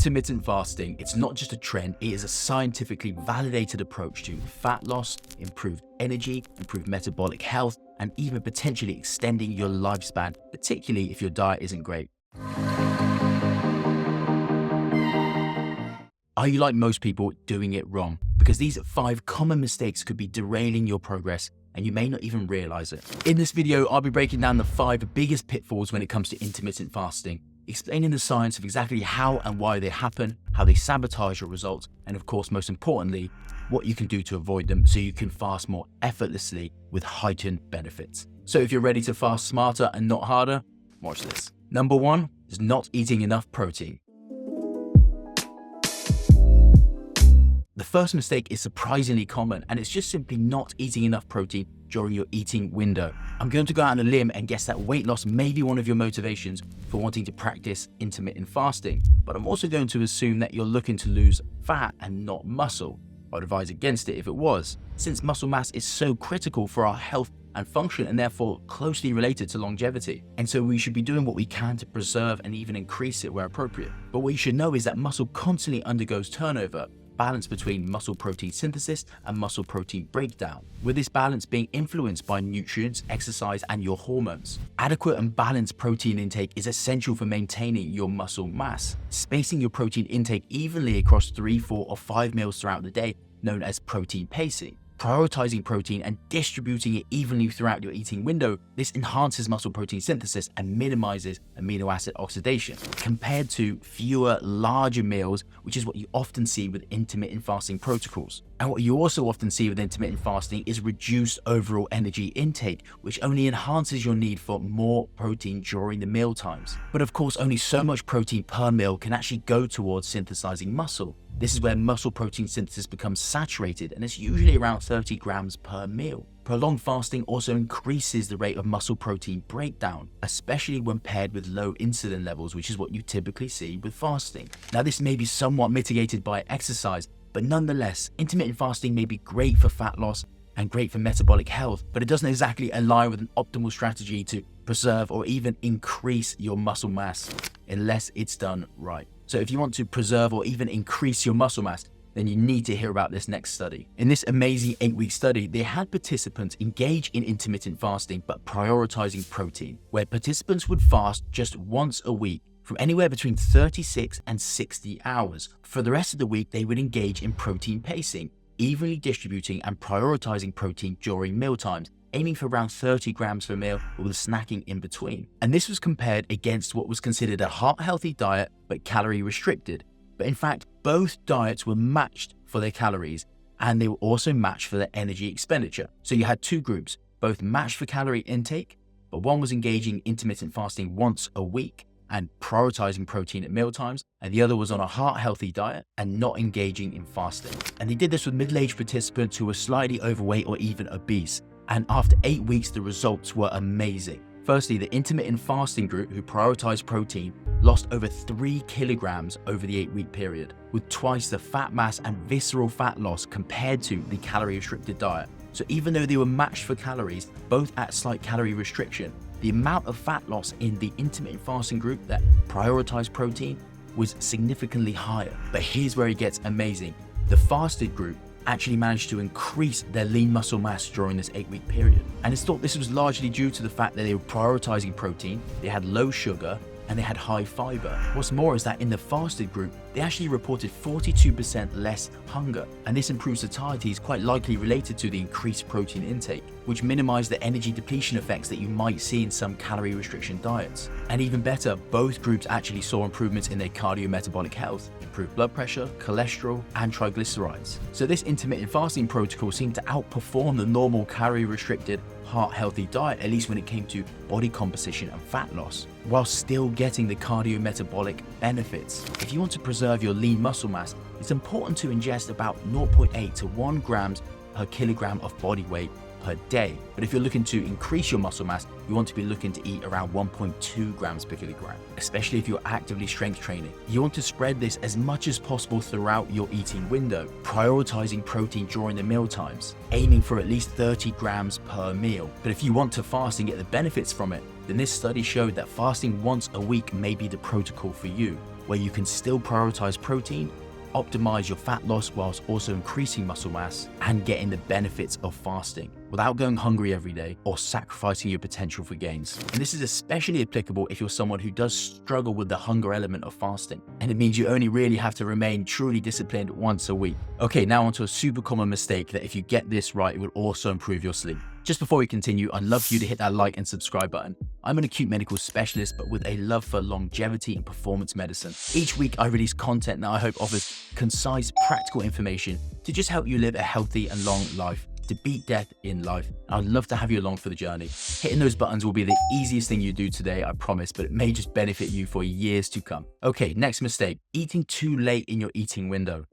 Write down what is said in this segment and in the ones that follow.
Intermittent fasting, it's not just a trend, it is a scientifically validated approach to fat loss, improved energy, improved metabolic health, and even potentially extending your lifespan, particularly if your diet isn't great. Are you, like most people, doing it wrong? Because these 5 common mistakes could be derailing your progress and you may not even realize it. In this video, I'll be breaking down the 5 biggest pitfalls when it comes to intermittent fasting, explaining the science of exactly how and why they happen, how they sabotage your results, and of course, most importantly, what you can do to avoid them so you can fast more effortlessly with heightened benefits. So if you're ready to fast smarter and not harder, watch this. Number 1 is not eating enough protein. The first mistake is surprisingly common, and it's just simply not eating enough protein during your eating window. I'm going to go out on a limb and guess that weight loss may be one of your motivations for wanting to practice intermittent fasting, but I'm also going to assume that you're looking to lose fat and not muscle. I'd advise against it if it was, since muscle mass is so critical for our health and function and therefore closely related to longevity. And so we should be doing what we can to preserve and even increase it where appropriate. But what you should know is that muscle constantly undergoes turnover, balance between muscle protein synthesis and muscle protein breakdown, with this balance being influenced by nutrients, exercise, and your hormones. Adequate and balanced protein intake is essential for maintaining your muscle mass. Spacing your protein intake evenly across 3, 4, or 5 meals throughout the day, known as protein pacing. Prioritizing protein and distributing it evenly throughout your eating window, this enhances muscle protein synthesis and minimizes amino acid oxidation, compared to fewer, larger meals, which is what you often see with intermittent fasting protocols. And what you also often see with intermittent fasting is reduced overall energy intake, which only enhances your need for more protein during the meal times. But of course, only so much protein per meal can actually go towards synthesizing muscle. This is where muscle protein synthesis becomes saturated, and it's usually around 30 grams per meal. Prolonged fasting also increases the rate of muscle protein breakdown, especially when paired with low insulin levels, which is what you typically see with fasting. Now, this may be somewhat mitigated by exercise, but nonetheless, intermittent fasting may be great for fat loss and great for metabolic health, but it doesn't exactly align with an optimal strategy to preserve or even increase your muscle mass unless it's done right. So if you want to preserve or even increase your muscle mass, then you need to hear about this next study. In this amazing 8-week study, they had participants engage in intermittent fasting but prioritizing protein, where participants would fast just once a week from anywhere between 36 and 60 hours. For the rest of the week, they would engage in protein pacing, evenly distributing and prioritizing protein during mealtimes, aiming for around 30 grams per meal with snacking in between. And this was compared against what was considered a heart-healthy diet but calorie restricted. But in fact, both diets were matched for their calories, and they were also matched for their energy expenditure. So you had 2 groups, both matched for calorie intake, but one was engaging in intermittent fasting once a week and prioritizing protein at mealtimes, and the other was on a heart-healthy diet and not engaging in fasting. And they did this with middle-aged participants who were slightly overweight or even obese. And after 8 weeks, the results were amazing. Firstly, the intermittent fasting group, who prioritized protein, lost over 3 kilograms over the 8-week period, with twice the fat mass and visceral fat loss compared to the calorie-restricted diet. So even though they were matched for calories, both at slight calorie restriction, the amount of fat loss in the intermittent fasting group that prioritized protein was significantly higher. But here's where it gets amazing. The fasted group actually managed to increase their lean muscle mass during this 8-week period. And it's thought this was largely due to the fact that they were prioritizing protein, they had low sugar, and they had high fiber. What's more is that in the fasted group, they actually reported 42% less hunger, and this improved satiety is quite likely related to the increased protein intake, which minimized the energy depletion effects that you might see in some calorie restriction diets. And even better, both groups actually saw improvements in their cardiometabolic health, improved blood pressure, cholesterol, and triglycerides. So this intermittent fasting protocol seemed to outperform the normal calorie restricted heart-healthy diet, at least when it came to body composition and fat loss, while still getting the cardiometabolic benefits. If you want to preserve your lean muscle mass, it's important to ingest about 0.8 to 1 grams per kilogram of body weight per day. But if you're looking to increase your muscle mass, you want to be looking to eat around 1.2 grams per kilogram, especially if you're actively strength training. You want to spread this as much as possible throughout your eating window, prioritizing protein during the meal times, aiming for at least 30 grams per meal. But if you want to fast and get the benefits from it, then this study showed that fasting once a week may be the protocol for you. where you can still prioritize protein, optimize your fat loss whilst also increasing muscle mass and getting the benefits of fasting without going hungry every day or sacrificing your potential for gains. And this is especially applicable if you're someone who does struggle with the hunger element of fasting. And it means you only really have to remain truly disciplined once a week. Okay, now onto a super common mistake that if you get this right, it will also improve your sleep. Just before we continue, I'd love for you to hit that like and subscribe button. I'm an acute medical specialist, but with a love for longevity and performance medicine. Each week I release content that I hope offers concise, practical information to just help you live a healthy and long life, to beat death in life. I'd love to have you along for the journey. Hitting those buttons will be the easiest thing you do today, I promise, but it may just benefit you for years to come. Okay, next mistake, eating too late in your eating window.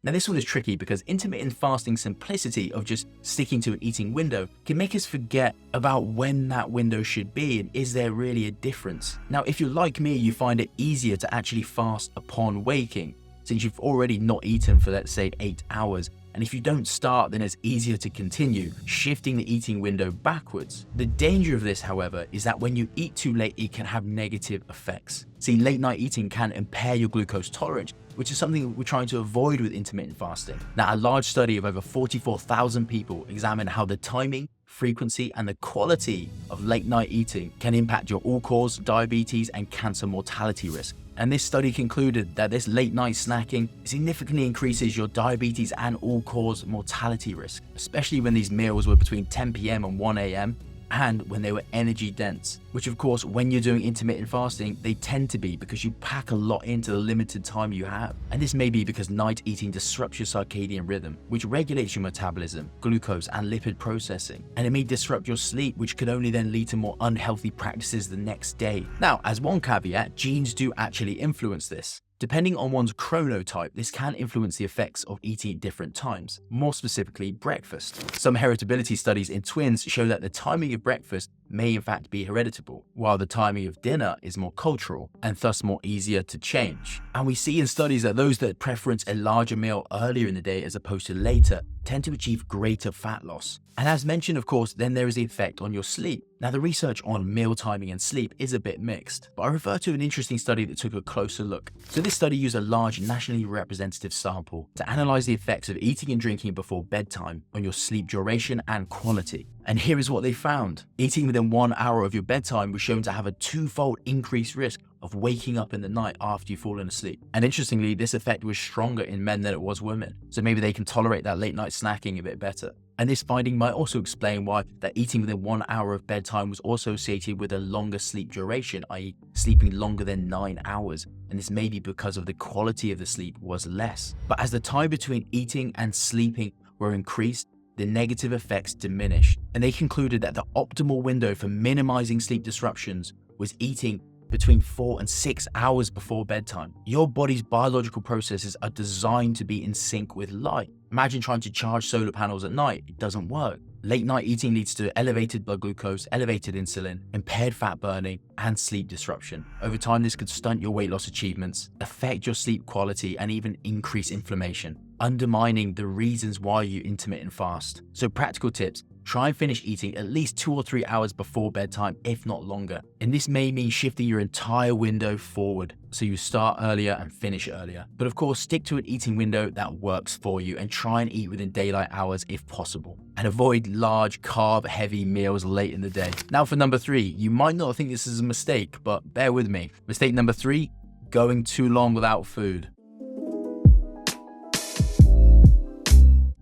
Now this one is tricky because intermittent fasting simplicity of just sticking to an eating window can make us forget about when that window should be and is there really a difference. Now if you're like me, you find it easier to actually fast upon waking since you've already not eaten for, let's say, 8 hours. And if you don't start, then it's easier to continue, shifting the eating window backwards. The danger of this, however, is that when you eat too late, it can have negative effects. See, late night eating can impair your glucose tolerance, which is something we're trying to avoid with intermittent fasting. Now, a large study of over 44,000 people examined how the timing, frequency, and the quality of late night eating can impact your all-cause diabetes and cancer mortality risk. And this study concluded that this late night snacking significantly increases your diabetes and all-cause mortality risk, especially when these meals were between 10 p.m. and 1 a.m. and when they were energy dense, which of course, when you're doing intermittent fasting, they tend to be because you pack a lot into the limited time you have. And this may be because night eating disrupts your circadian rhythm, which regulates your metabolism, glucose, and lipid processing. And it may disrupt your sleep, which could only then lead to more unhealthy practices the next day. Now, as one caveat, genes do actually influence this. Depending on one's chronotype, this can influence the effects of eating at different times, more specifically breakfast. Some heritability studies in twins show that the timing of breakfast may in fact be hereditable, while the timing of dinner is more cultural and thus more easier to change. And we see in studies that those that preference a larger meal earlier in the day as opposed to later tend to achieve greater fat loss. And as mentioned, of course, then there is the effect on your sleep. Now, the research on meal timing and sleep is a bit mixed, but I refer to an interesting study that took a closer look. So this study used a large nationally representative sample to analyze the effects of eating and drinking before bedtime on your sleep duration and quality. And here is what they found. Eating within 1 hour of your bedtime was shown to have a 2-fold increased risk of waking up in the night after you've fallen asleep. And interestingly, this effect was stronger in men than it was women. So maybe they can tolerate that late night snacking a bit better. And this finding might also explain why that eating within 1 hour of bedtime was also associated with a longer sleep duration, i.e. sleeping longer than 9 hours. And this may be because of the quality of the sleep was less. But as the time between eating and sleeping were increased, the negative effects diminished. And they concluded that the optimal window for minimizing sleep disruptions was eating between 4 and 6 hours before bedtime. Your body's biological processes are designed to be in sync with light. Imagine trying to charge solar panels at night. It doesn't work. Late night eating leads to elevated blood glucose, elevated insulin, impaired fat burning, and sleep disruption. Over time, this could stunt your weight loss achievements, affect your sleep quality, and even increase inflammation, undermining the reasons why you intermittent fast. So practical tips: try and finish eating at least 2 or 3 hours before bedtime, if not longer. And this may mean shifting your entire window forward, so you start earlier and finish earlier. But of course, stick to an eating window that works for you and try and eat within daylight hours if possible. And avoid large carb-heavy meals late in the day. Now for number 3, you might not think this is a mistake, but bear with me. Mistake number 3, going too long without food.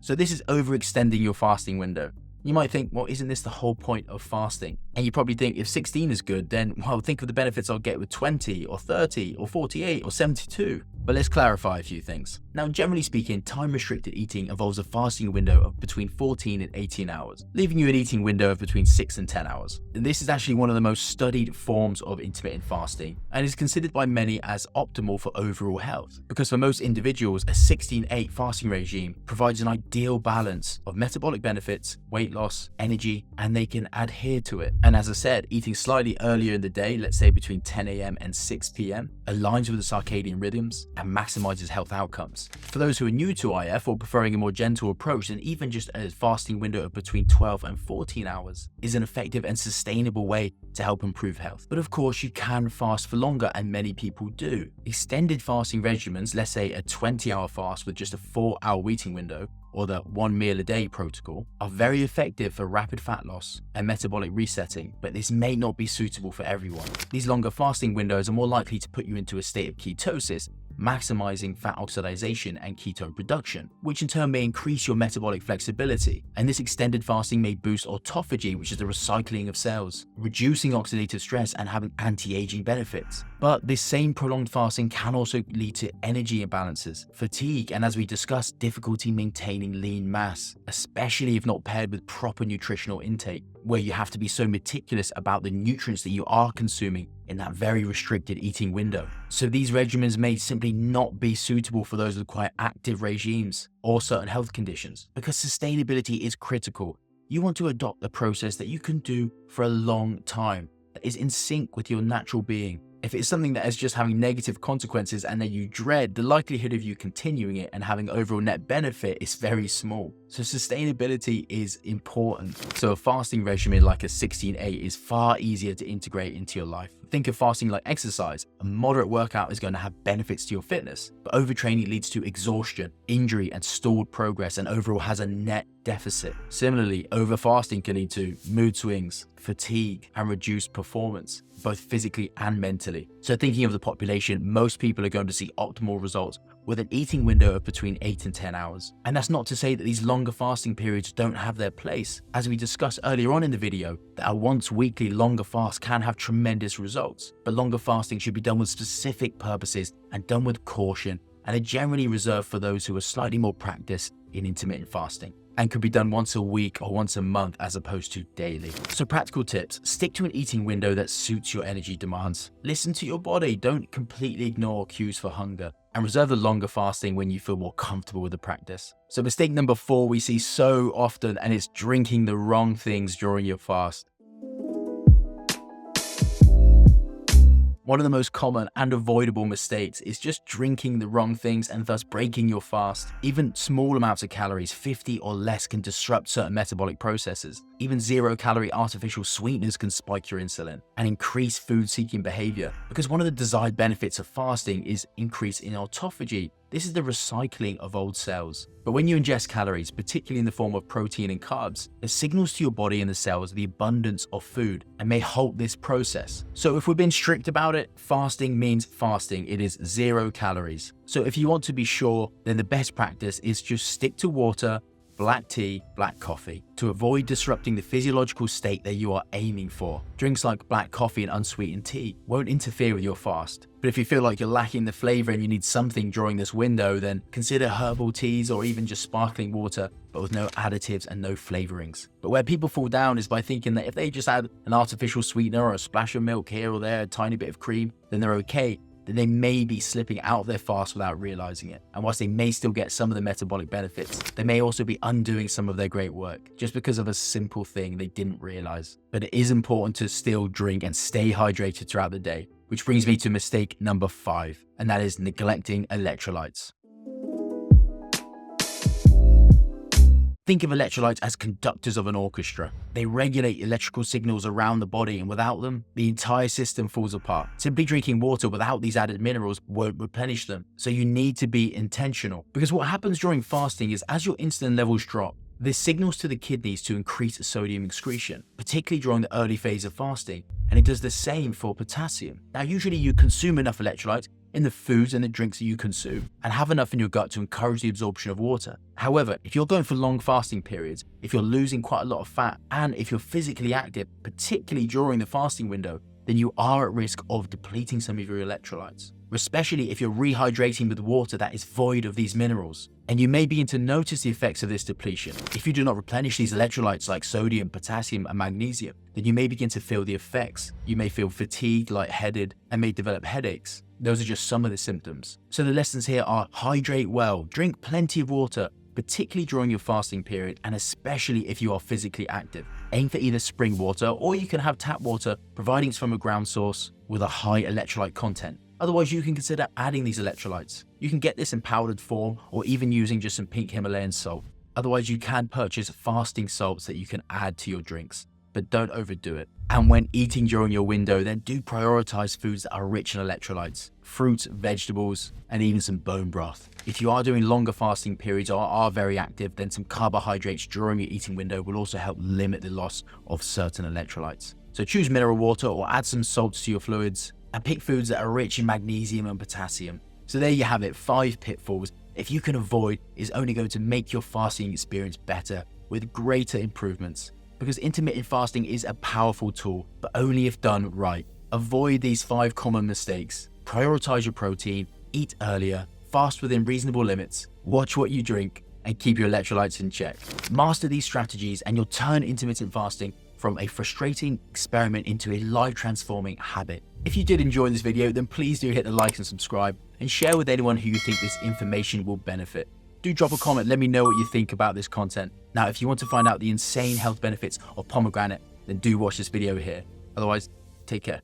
So this is overextending your fasting window. You might think, well, isn't this the whole point of fasting? And you probably think if 16 is good, then, well, think of the benefits I'll get with 20 or 30 or 48 or 72. But let's clarify a few things. Now, generally speaking, time-restricted eating involves a fasting window of between 14 and 18 hours, leaving you an eating window of between 6 and 10 hours. And this is actually one of the most studied forms of intermittent fasting and is considered by many as optimal for overall health. Because for most individuals, a 16-8 fasting regime provides an ideal balance of metabolic benefits, weight loss, energy, and they can adhere to it. And as I said, eating slightly earlier in the day, let's say between 10 a.m. and 6 p.m., aligns with the circadian rhythms and maximizes health outcomes. For those who are new to IF or preferring a more gentle approach, then even just a fasting window of between 12 and 14 hours is an effective and sustainable way to help improve health. But of course, you can fast for longer, and many people do. Extended fasting regimens, let's say a 20-hour fast with just a 4-hour eating window, or the 1 meal a day protocol, are very effective for rapid fat loss and metabolic resetting, but this may not be suitable for everyone. These longer fasting windows are more likely to put you into a state of ketosis, maximizing fat oxidation and ketone production, which in turn may increase your metabolic flexibility. And this extended fasting may boost autophagy, which is the recycling of cells, reducing oxidative stress and having anti-aging benefits. But this same prolonged fasting can also lead to energy imbalances, fatigue, and as we discussed, difficulty maintaining lean mass, especially if not paired with proper nutritional intake, where you have to be so meticulous about the nutrients that you are consuming in that very restricted eating window. So these regimens may simply not be suitable for those with quite active regimes or certain health conditions, because sustainability is critical. You want to adopt a process that you can do for a long time, that is in sync with your natural being. If it's something that is just having negative consequences and that you dread, the likelihood of you continuing it and having overall net benefit is very small. So sustainability is important. So a fasting regimen like a 16-8 is far easier to integrate into your life. Think of fasting like exercise. A moderate workout is going to have benefits to your fitness, but overtraining leads to exhaustion, injury, and stalled progress, and overall has a net deficit. Similarly, overfasting can lead to mood swings, fatigue, and reduced performance, both physically and mentally. So thinking of the population, most people are going to see optimal results with an eating window of between 8 and 10 hours. And that's not to say that these longer fasting periods don't have their place. As we discussed earlier on in the video, that a once weekly longer fast can have tremendous results, but longer fasting should be done with specific purposes and done with caution, and are generally reserved for those who are slightly more practiced in intermittent fasting, and could be done once a week or once a month as opposed to daily. So practical tips: stick to an eating window that suits your energy demands. Listen to your body, don't completely ignore cues for hunger, and reserve the longer fasting when you feel more comfortable with the practice. So mistake number 4 we see so often, and it's drinking the wrong things during your fast. One of the most common and avoidable mistakes is just drinking the wrong things and thus breaking your fast. Even small amounts of calories, 50 or less, can disrupt certain metabolic processes. Even 0-calorie artificial sweeteners can spike your insulin and increase food-seeking behavior, because one of the desired benefits of fasting is increase in autophagy. This is the recycling of old cells. But when you ingest calories, particularly in the form of protein and carbs, it signals to your body and the cells the abundance of food and may halt this process. So if we're being strict about it, fasting means fasting. It is 0 calories. So if you want to be sure, then the best practice is just stick to water, black tea, black coffee, to avoid disrupting the physiological state that you are aiming for. Drinks like black coffee and unsweetened tea won't interfere with your fast. But if you feel like you're lacking the flavor and you need something during this window, then consider herbal teas or even just sparkling water, but with no additives and no flavorings. But where people fall down is by thinking that if they just add an artificial sweetener or a splash of milk here or there, a tiny bit of cream, then they're okay. Then they may be slipping out of their fast without realizing it. And whilst they may still get some of the metabolic benefits, they may also be undoing some of their great work just because of a simple thing they didn't realize. But it is important to still drink and stay hydrated throughout the day, which brings me to mistake number 5, and that is neglecting electrolytes. Think of electrolytes as conductors of an orchestra. They regulate electrical signals around the body, and without them, the entire system falls apart. Simply drinking water without these added minerals won't replenish them. So you need to be intentional, because what happens during fasting is as your insulin levels drop, this signals to the kidneys to increase sodium excretion, particularly during the early phase of fasting, and it does the same for potassium. Now, usually you consume enough electrolytes in the foods and the drinks that you consume, and have enough in your gut to encourage the absorption of water. However, if you're going for long fasting periods, if you're losing quite a lot of fat, and if you're physically active, particularly during the fasting window, then you are at risk of depleting some of your electrolytes, especially if you're rehydrating with water that is void of these minerals. And you may begin to notice the effects of this depletion. If you do not replenish these electrolytes like sodium, potassium, and magnesium, then you may begin to feel the effects. You may feel fatigued, lightheaded, and may develop headaches. Those are just some of the symptoms. So the lessons here are: hydrate well, drink plenty of water, particularly during your fasting period and especially if you are physically active. Aim for either spring water or you can have tap water, providing it's from a ground source with a high electrolyte content. Otherwise, you can consider adding these electrolytes. You can get this in powdered form or even using just some pink Himalayan salt. Otherwise, you can purchase fasting salts that you can add to your drinks, but don't overdo it. And when eating during your window, then do prioritize foods that are rich in electrolytes, fruits, vegetables, and even some bone broth. If you are doing longer fasting periods or are very active, then some carbohydrates during your eating window will also help limit the loss of certain electrolytes. So choose mineral water or add some salts to your fluids and pick foods that are rich in magnesium and potassium. So there you have it, 5 pitfalls if you can avoid is only going to make your fasting experience better with greater improvements. Because intermittent fasting is a powerful tool, but only if done right. Avoid these 5 common mistakes. Prioritize your protein, eat earlier, fast within reasonable limits, watch what you drink, and keep your electrolytes in check. Master these strategies and you'll turn intermittent fasting from a frustrating experiment into a life-transforming habit. If you did enjoy this video, then please do hit the like and subscribe and share with anyone who you think this information will benefit. Do drop a comment, let me know what you think about this content. Now, if you want to find out the insane health benefits of pomegranate, then do watch this video here. Otherwise, take care.